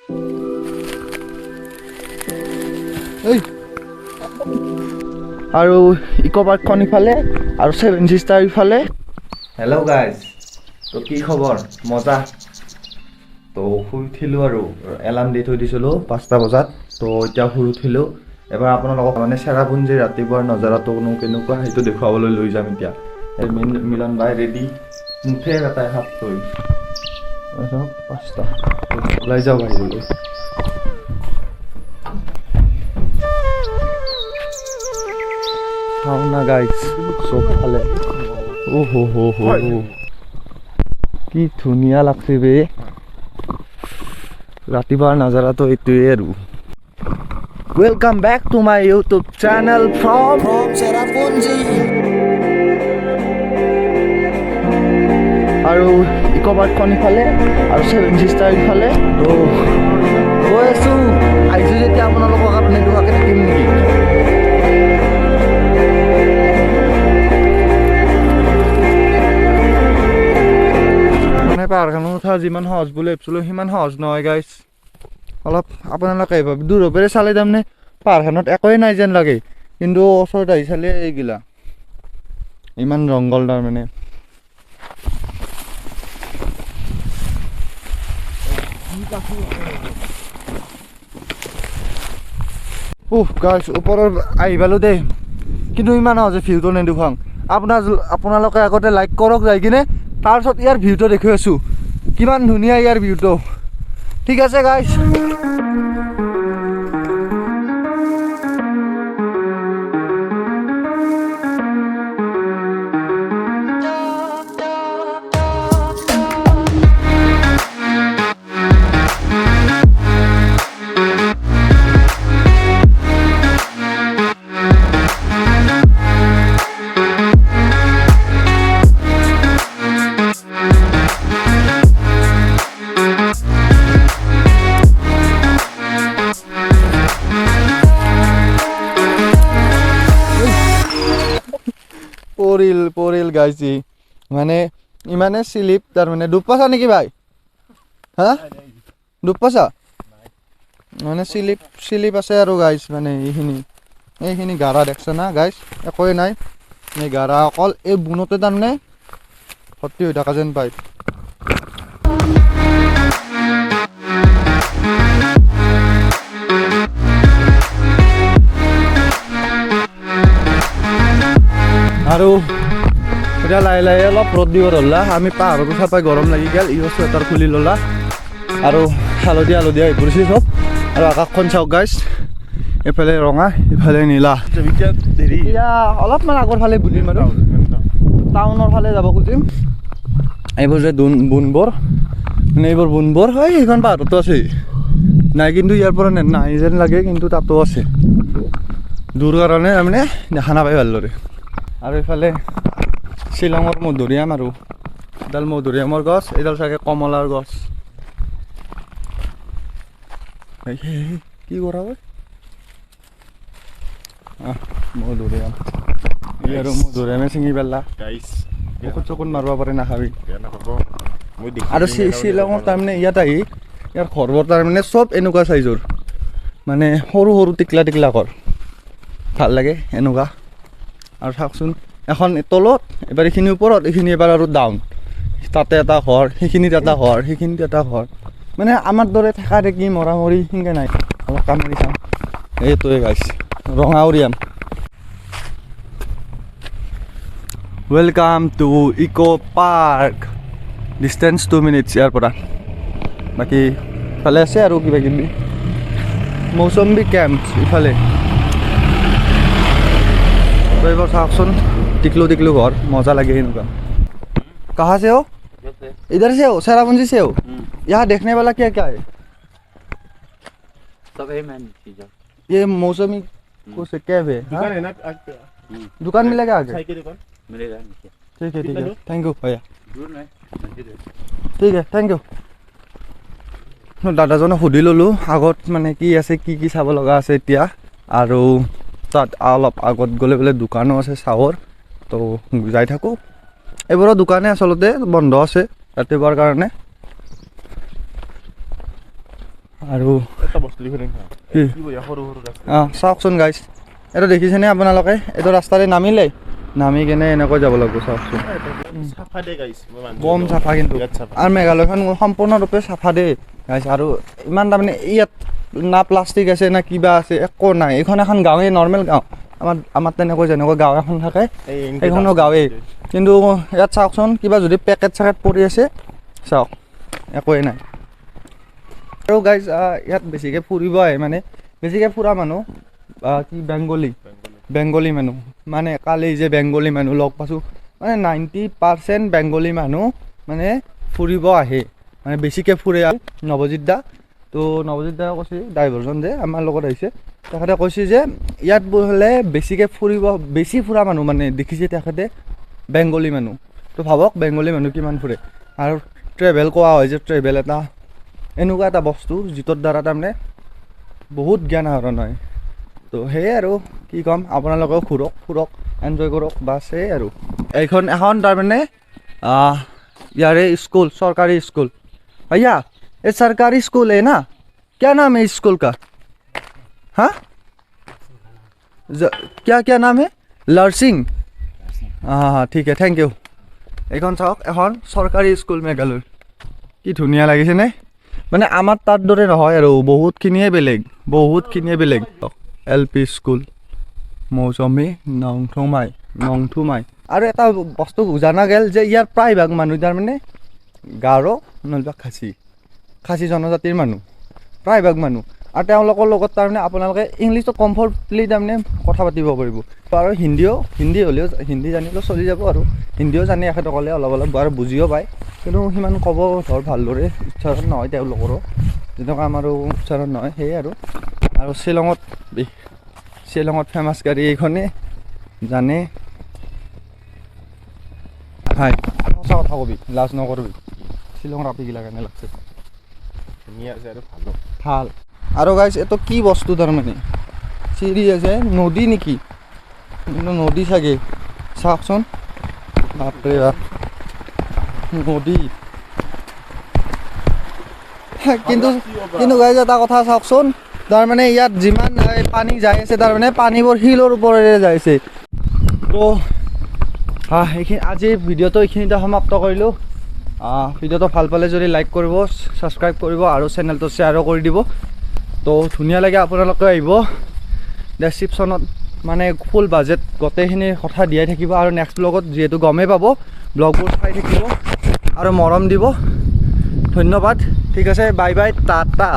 আৰু ইকো পাৰ্কখন ইফালে আৰু 7 সিষ্টাৰ ইফালে। হেল্ল' গাইজ, তো কি খবৰ? মজা। তো শুই উঠিলোঁ আৰু এলাৰ্ম দি থৈ দিছিলোঁ 5টা বজাত। তো এতিয়া শুই উঠিলোঁ। এবাৰ আপোনালোকক মানে চেৰাপুঞ্জীৰ ৰাতিপুৱাৰ নজাৰাটোনো কেনেকুৱা সেইটো দেখুৱাবলৈ লৈ যাম এতিয়া। মিলন বাই ৰেডি, মুঠে এটাই হাত থৈ 5টা ওলাই যাওঁ বাহিৰলৈ। চাওঁ না গাইজ চবফালে, কি ধুনীয়া লাগছে বে। ৰাতিপুৱাৰ নাজাৰাটো এইটোৱে আৰু। Welcome back to my YouTube channel from cherrapunji। আৰু ইকো পাৰ্কখন ইফালে আৰু 7 সিষ্টাৰ ইফালে। তো গৈ আছোঁ, আহিছোঁ যেতিয়া আপোনালোকক আৰু নেদেখুৱাকৈ থাকিম নেকি? মানে পাহাৰখনৰ উঠা যিমান সহজ বুলি ভাবিছিলোঁ সিমান সহজ নহয় গাইজ। অলপ আপোনালোকে দূৰৰ পৰা চালে তাৰমানে পাহাৰখনত একোৱেই নাই যেন লাগে, কিন্তু ওচৰত আহি চালে এইগিলা ইমান জংঘল তাৰমানে। গাইজ ওপৰৰ আহি পালোঁ দেই, কিন্তু ইমান সহজে ভিউটো নেদেখুৱাম। আপোনালোকে আগতে লাইক কৰক যাই কিনে, তাৰপিছত ইয়াৰ ভিউটো দেখুৱাই আছোঁ কিমান ধুনীয়া ইয়াৰ ভিউটো। ঠিক আছে গাইজ। পৰিল গাইছি মানে ইমানে স্লিপ তাৰমানে। ডুব পাইছা নেকি ভাই? হা ডুব পাইছা? মানে স্লিপ আছে আৰু গাইছ। মানে এইখিনি গাৰা দেখছ না গাইছ, একোৱে নাই। এই গাৰা অকল এই বুনতে তাৰমানে ভৰ্তি হৈ থকা যেন পায়। আৰু এতিয়া লাহে লাহে অলপ ৰ'দ দিব ধৰিলা। আমি পাহাৰত উঠা পাই গৰম লাগি গ'ল, ইও চুৱেটাৰ খুলি ল'লা আৰু হালধীয়া হৈ পৰিছে চব। আৰু আকাশখন চাওক গাইছ, এইফালে ৰঙা ইফালে নীলা। এতিয়া অলপমান আগৰ ফালে বুলিম আৰু টাউনৰ ফালে যাব খুজিম। এইবোৰ যে বুনবোৰ, মানে এইবোৰ বুনবোৰ হয় সেইখন পাহাৰতো আছে নাই, কিন্তু ইয়াৰ পৰা নাই যেন লাগে, কিন্তু তাতো আছে। দূৰ কাৰণে তাৰমানে দেখা নাপায় ভালদৰে। আৰু এইফালে শ্বিলঙৰ মধুৰিআম, আৰু এডাল মধুৰিআমৰ গছ, এডাল চাগে কমলাৰ গছ। কি কৰা হয় মধুৰিআম, এই আৰু মধুৰিআমে ছিঙি পেলা চকুত মাৰিব পাৰে, নাখাবি। আৰু শ্বিলঙৰ তাৰমানে ইয়াত আহি ইয়াৰ ঘৰবোৰ তাৰমানে চব এনেকুৱা চাইজৰ, মানে সৰু সৰু টিকলা ঘৰ, ভাল লাগে এনেকুৱা। আৰু চাওকচোন, এখন তলত, এবাৰ এইখিনি ওপৰত, এইখিনি এবাৰ আৰু ডাউন। তাতে এটা ঘৰ, সেইখিনিত এটা ঘৰ, সেইখিনিত এটা ঘৰ। মানে আমাৰ দৰে থকা দেখি মৰি সেনেকৈ নাই। অলপ কামুৰি চাওঁ, এইটোৱে গাইছ ৰঙাউৰিয়াম। Welcome to eco park. Distance 2 minutes ইয়াৰ পৰা। বাকী ইফালে আছে আৰু কিবা কিবি মৌচুমী কেম্প ইফালে। तो एक बार साहब टिकलू घर मजा लगे इनका। कहाँ से हो? इधर से हो? चेरापुंजी से हो? यहाँ देखने वाला क्या क्या है? सब है मैन चीज़। ये मौसमी को से क्या है? दुकान है ना? दुकान मिलेगा आगे? दुकान मिलेगा। ठीक है थैंक यू भैया। ठीक है थैंक यू। দাদাজনে সুধি ললো আগত মানে কি আছে কি চাব লগা আছে এতিয়া, আৰু তাত অলপ আগত গ'লে বোলে দোকানো আছে চাহৰ, তো যাই থাকো। এইবোৰৰ দোকানে আচলতে বন্ধ আছে ৰাতিপুৱাৰ কাৰণে। আৰু এটা বস্তু দেখুন কি বঢ়িয়া সৰু সৰু চাওকচোন গাইছ এইটো দেখিছেনে আপোনালোকে এইটো ৰাস্তাৰে নামিলে নামি কেনে এনেকৈ যাব লাগিব চাওকচোন চাফা দে গাইছ বম চাফা কিন্তু আৰু মেঘালয়খন সম্পূৰ্ণৰূপে চাফা দেই গাইছ আৰু ইমান তাৰমানে ইয়াত না প্লাষ্টিক আছে না কিবা আছে একো নাই এইখন এখন গাঁৱে নৰ্মেল গাঁও আমাৰ তেনেকৈ যেনেকৈ গাঁও এখন থাকে সেইখনো গাঁৱেই কিন্তু ইয়াত চাওকচোন কিবা যদি পেকেট চেকেট পৰি আছে চাওক একোৱেই নাই আৰু গাইজ ইয়াত বেছিকৈ ফুৰিব আহে মানে বেছিকৈ ফুৰা মানুহ কি বেংগলী মানুহ মানে কালি যে বেংগলী মানুহ লগ পাইছোঁ মানে 90% বেংগলী মানুহ মানে ফুৰিব আহে মানে বেছিকৈ ফুৰে আৰু নৱজিত দা তো নৱজিত দাই কৈছে ড্ৰাইভাৰজন যে আমাৰ লগত আহিছে তেখেতে কৈছে যে ইয়াত বোলে বেছিকৈ বেছি ফুৰা মানুহ মানে দেখিছে তেখেতে বেংগলী মানুহ তো ভাবক বেংগলী মানুহ কিমান ফুৰে আৰু ট্ৰেভেল কোৱা হয় যে ট্ৰেভেল এটা এনেকুৱা এটা বস্তু যিটোৰ দ্বাৰা তাৰমানে বহুত জ্ঞান আহৰণ হয় তো সেয়ে আৰু কি ক'ম আপোনালোকেও ফুৰক এনজয় কৰক বাছ সেয়ে আৰু এইখন এখন তাৰমানে यार स्कूल सरकारी स्कूल भैया ये सरकारी स्कूल है ना क्या नाम है स्कूल का हाँ क्या नाम है लर्सिंग हाँ ठीक है थैंक यू এখন চাওক এখন চৰকাৰী স্কুল মেঘালয় কি ধুনীয়া লাগিছে নে মানে আমাৰ তাৰ দৰে নহয় আৰু বহুতখিনিয়ে বেলেগ LP স্কুল মৌচমী নংথুমাই আৰু এটা বস্তু জানা গেল যে ইয়াৰ প্ৰায়ভাগ মানুহ তাৰমানে গাৰো নহ'লে খাচী জনজাতিৰ মানুহ প্ৰায়ভাগ মানুহ আৰু তেওঁলোকৰ লগত তাৰমানে আপোনালোকে ইংলিছটো কমফৰ্টলি তাৰমানে কথা পাতিব পাৰিব আৰু হিন্দী জানিলেও চলি যাব আৰু হিন্দীও জানি এখেতসকলে অলপ আৰু বুজিও পায় কিন্তু সিমান ক'ব ধৰ ভালদৰে উচ্চাৰণ নহয় তেওঁলোকৰো যেনেকুৱা আমাৰো উচ্চাৰণ নহয় সেয়ে আৰু শ্বিলঙত ফেমাছ গাড়ী এইখনেই জানে হাই সঁচা কথা কবি লাজ নকৰবি শ্বিলঙৰ আপিগিলা কাৰণে লাগছে ধুনীয়া আছে আৰু ভালো ভাল আৰু গাইছ এইটো কি বস্তু তাৰমানে চিৰি আছে নদী নেকি নদী চাগে চাওকচোন বাপৰে বাপ নদী কিন্তু গাইছ এটা কথা চাওকচোন তাৰমানে ইয়াত যিমান পানী যাই আছে তাৰমানে পানীবোৰ শিলৰ ওপৰেৰে যাই আছে তো এইখিনি আজি ভিডিঅ'টো এইখিনিতে সমাপ্ত কৰিলোঁ ভিডিঅ'টো ভাল পালে যদি লাইক কৰিব ছাবস্ক্ৰাইব কৰিব আৰু চেনেলটো শ্বেয়াৰো কৰি দিব তো ধুনীয়া লাগে আপোনালোকে আহিব ডেছক্ৰিপশ্যনত মানে ফুল বাজেট গোটেইখিনি কথা দিয়াই থাকিব আৰু নেক্সট ব্লগত যিহেতু গমেই পাব ব্লগবোৰ চাই থাকিব আৰু মৰম দিব ধন্যবাদ ঠিক আছে বাই বাই টাটা